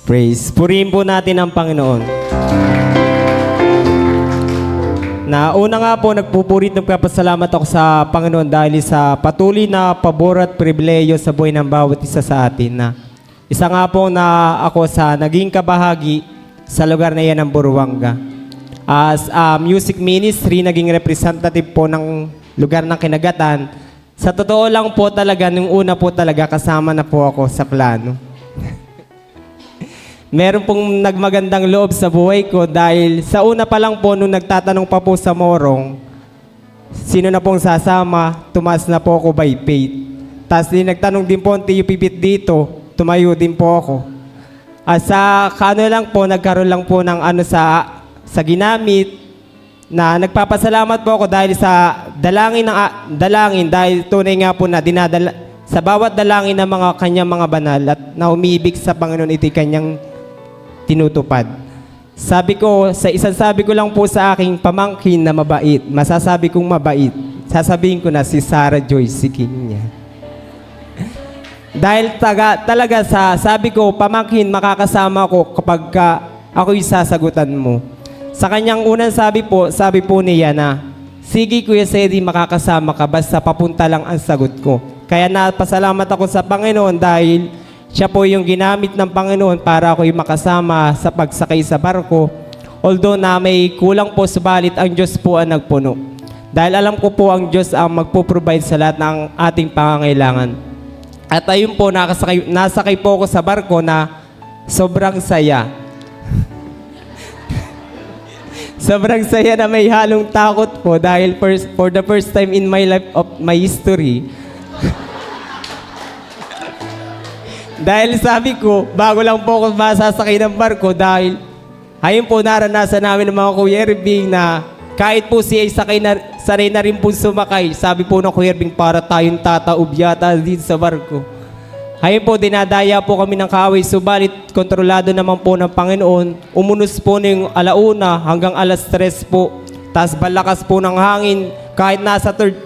Praise. Purihin po natin ang Panginoon. Na una nga po, nagpapasalamat ako sa Panginoon dahil sa patuloy na pabor at pribileyo sa buhay ng bawat isa sa atin. Na isa nga po na ako sa naging kabahagi sa lugar na yan ng Buruanga. As music ministry, naging representative po ng lugar ng Kinagatan. Sa totoo lang po talaga, nung una po talaga, kasama na po ako sa plano. Meron pong nagmagandang loob sa buhay ko dahil sa una pa lang po, nung nagtatanong pa po sa Morong, sino na pong sasama, tumaas na po ako by faith. Tapos nagtanong din po, Tiyo Pipit dito, tumayo din po ako. Sa kano lang po, nagkaroon lang po ng sa ginamit na nagpapasalamat po ako dahil sa dalangin dahil tunay nga po na dinadala sa bawat dalangin ng mga kanyang mga banal at na umiibig sa Panginoon ito'y kanyang tinutupad. Sabi ko lang po sa aking pamangkin na mabait, masasabi kong mabait, sasabihin ko na si Sarah Joyce King niya. Dahil talaga sabi ko, pamangkin, makakasama ko kapag ako'y sasagutan mo. Sa kanyang unang sabi po niya na, sige Kuya Sedi, makakasama ka, basta papunta lang ang sagot ko. Kaya napasalamat ako sa Panginoon dahil siya po yung ginamit ng Panginoon para ako'y makasama sa pagsakay sa barko. Although na may kulang po, subalit ang Diyos po ang nagpuno. Dahil alam ko po ang Diyos ang magpo-provide sa lahat ng ating pangangailangan. At ayun po, nasakay po ako sa barko na sobrang saya. Sobrang saya na may halong takot po dahil for the first time in my life of my history, dahil sabi ko, bago lang po ako masasakay ng barko dahil ayun po naranasan namin ng mga Kuya Irving na kahit po siya ay sanay na rin po sumakay. Sabi po ng Kuya Irving, para tayong tataob yata din sa barko. Ayun po, dinadaya po kami ng kaaway, subalit kontrolado naman po ng Panginoon. Umunos po ng alauna hanggang alas 3 po. Tapos balakas po ng hangin. Kahit nasa third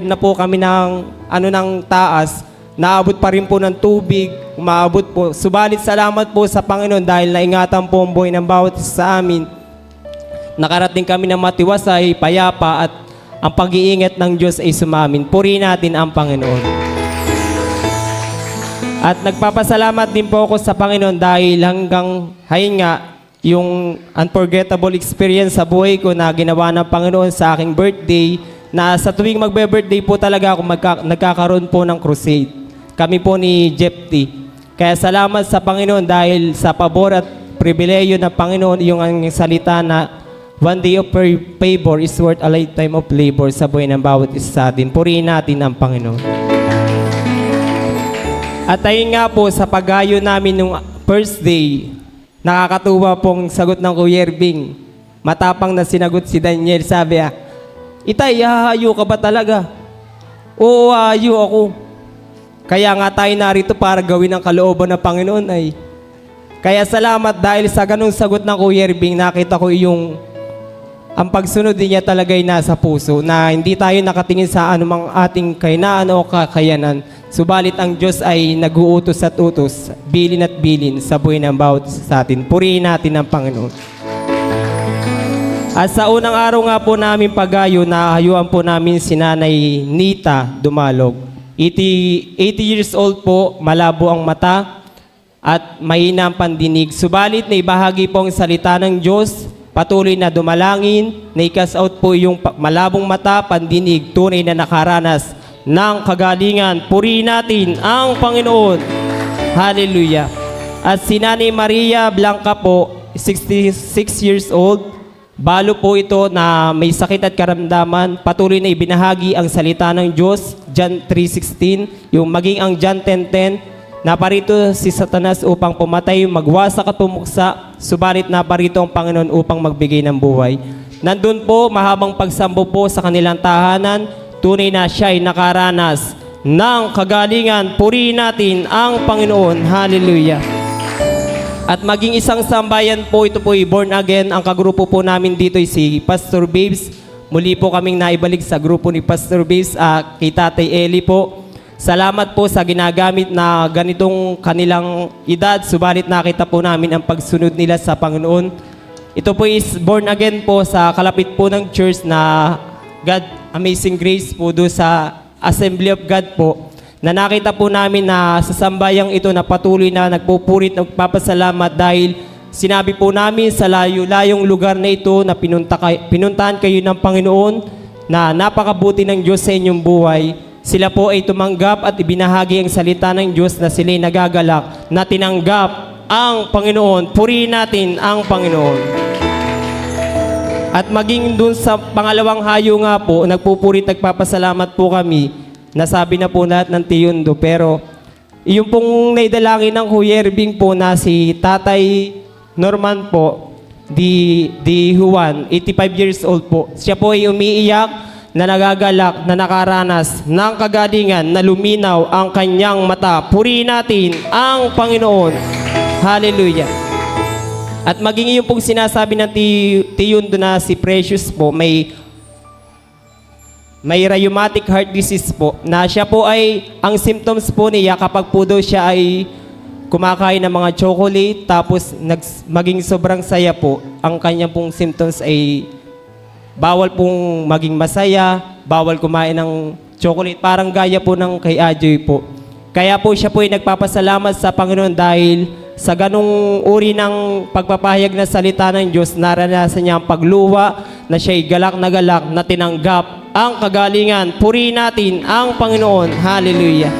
na po kami ng taas, naabot pa rin po ng tubig, umaabot po. Subalit salamat po sa Panginoon dahil naingatan po ang buhay ng bawat isa sa amin. Nakarating kami ng matiwasay, payapa at ang pag-iingat ng Diyos ay sumamin. Purihin natin ang Panginoon. At nagpapasalamat din po ako sa Panginoon dahil hanggang nga yung unforgettable experience sa buhay ko na ginawa ng Panginoon sa aking birthday, na sa tuwing magbe-birthday po talaga ako nagkakaroon po ng crusade. Kami po ni Jepti. Kaya salamat sa Panginoon dahil sa pabor at pribileyo ng Panginoon, yung ang salita na one day of favor is worth a lifetime of labor sa buhay ng bawat isa sa atin. Purihin natin ang Panginoon. At ayun nga po, sa paggayo namin nung first day, nakakatuwa pong sagot ng Kuya Irving. Matapang na sinagot si Daniel, sabi Itay, hahayo ka ba talaga? Oo, hahayo ako. Kaya nga tayo narito para gawin ang kalooban ng Panginoon ay. Kaya salamat dahil sa ganung sagot ng Kuya Irving, nakita ko ang pagsunod din niya talaga ay nasa puso, na hindi tayo nakatingin sa anumang ating kainaan o kakayanan. Subalit ang Diyos ay nag-uutos at utos, bilin at bilin sa buhay ng bawat isa sa atin. Purihin natin ang Panginoon. At sa unang araw nga po namin paggayo, nahayuan po namin si Nanay Nita Dumalog. 80 years old po, malabo ang mata at mahina ang pandinig. Subalit na ibahagi po ang salita ng Diyos, patuloy na dumalangin, na-cast out po yung malabong mata, pandinig, tunay na nakaranas ng kagalingan. Purihin natin ang Panginoon. Hallelujah. At si Nanay Maria Blanca po, 66 years old, balo po ito na may sakit at karamdaman. Patuloy na ibinahagi ang salita ng Diyos, John 3:16, yung maging ang John 10:10, naparito si Satanas upang pumatay, magwasak at pumuksa, subalit naparito ang Panginoon upang magbigay ng buhay. Nandun po, mahabang pagsambo po sa kanilang tahanan, tunay na siya ay nakaranas ng kagalingan. Purihin natin ang Panginoon. Hallelujah. At maging isang sambayan po, ito po ay born again. Ang kagrupo po namin dito ay si Pastor Babes. Muli po kaming naibalik sa grupo ni Pastor Babes, kay Tatay Eli po. Salamat po sa ginagamit na ganitong kanilang edad, subalit nakita po namin ang pagsunod nila sa Panginoon. Ito po is born again po sa kalapit po ng church na God Amazing Grace po do sa Assembly of God po, na nakita po namin na sa sambayang ito na patuloy na nagpupurit, nagpapasalamat dahil sinabi po namin sa layo-layong lugar na ito na pinuntahan kayo ng Panginoon na napakabuti ng Diyos sa inyong buhay. Sila po ay tumanggap at ibinahagi ang salita ng Diyos na sila'y nagagalak na tinanggap ang Panginoon. Purihin natin ang Panginoon. At maging dun sa pangalawang hayo nga po, nagpupurit, nagpapasalamat po kami. Nasabi na po lahat ng tiyundo. Pero yung pong naidalangin ng Kuya Erving po na si Tatay Norman po, di Juan, 85 years old po. Siya po ay umiiyak na nagagalak, na nakaranas ng kagalingan, na luminaw ang kanyang mata. Purihin natin ang Panginoon. Hallelujah. At maging yung pong sinasabi ng tiyundo na si Precious po, may rheumatic heart disease po, na siya po ay, ang symptoms po niya kapag po daw siya ay kumakain ng mga chocolate, tapos maging sobrang saya po, ang kanyang pong symptoms ay bawal pong maging masaya, bawal kumain ng chocolate, parang gaya po ng kay Ajoy po. Kaya po siya po ay nagpapasalamat sa Panginoon dahil sa ganong uri ng pagpapahayag na salita ng Diyos, naranasan niya ang pagluwa na siya'y galak na tinanggap ang kagalingan. Purihin natin ang Panginoon. Hallelujah.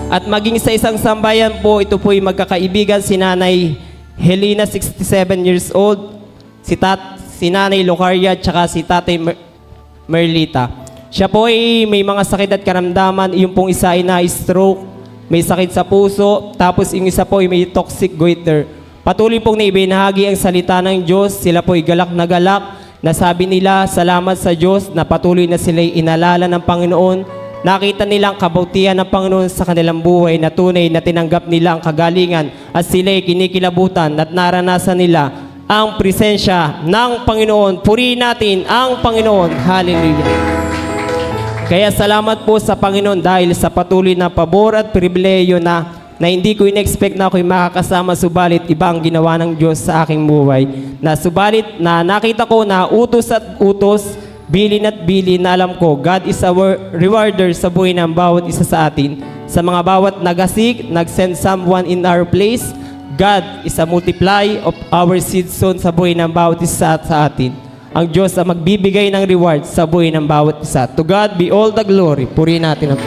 At maging sa isang sambayan po, ito po'y magkakaibigan si Nanay Helena, 67 years old, si Nanay Locaria, at saka si Tatay Merlita. Siya po ay may mga sakit at karamdaman. Yung pong isa ay na-stroke, may sakit sa puso, tapos yung isa po ay may toxic goiter. Patuloy pong naibinahagi ang salita ng Diyos. Sila po ay galak na sabi nila, salamat sa Diyos na patuloy na sila'y inalala ng Panginoon. Nakita nila ang kabutihan ng Panginoon sa kanilang buhay, na tunay na tinanggap nila ang kagalingan at sila'y kinikilabutan at naranasan nila ang presensya ng Panginoon. Purihin natin ang Panginoon. Hallelujah. Kaya salamat po sa Panginoon dahil sa patuloy na pabor at pribileyo na hindi ko in-expect na ako'y makakasama, subalit iba ang ginawa ng Diyos sa aking buhay. Subalit na nakita ko na utos at utos, bilin at bilin, na alam ko, God is our rewarder sa buhay ng bawat isa sa atin. Sa mga bawat nagasik, nag-send someone in our place, God is a multiply of our seed sown sa buhay ng bawat isa sa atin. Ang Diyos ang magbibigay ng reward sa buhay ng bawat isa. To God be all the glory. Purihin natin ang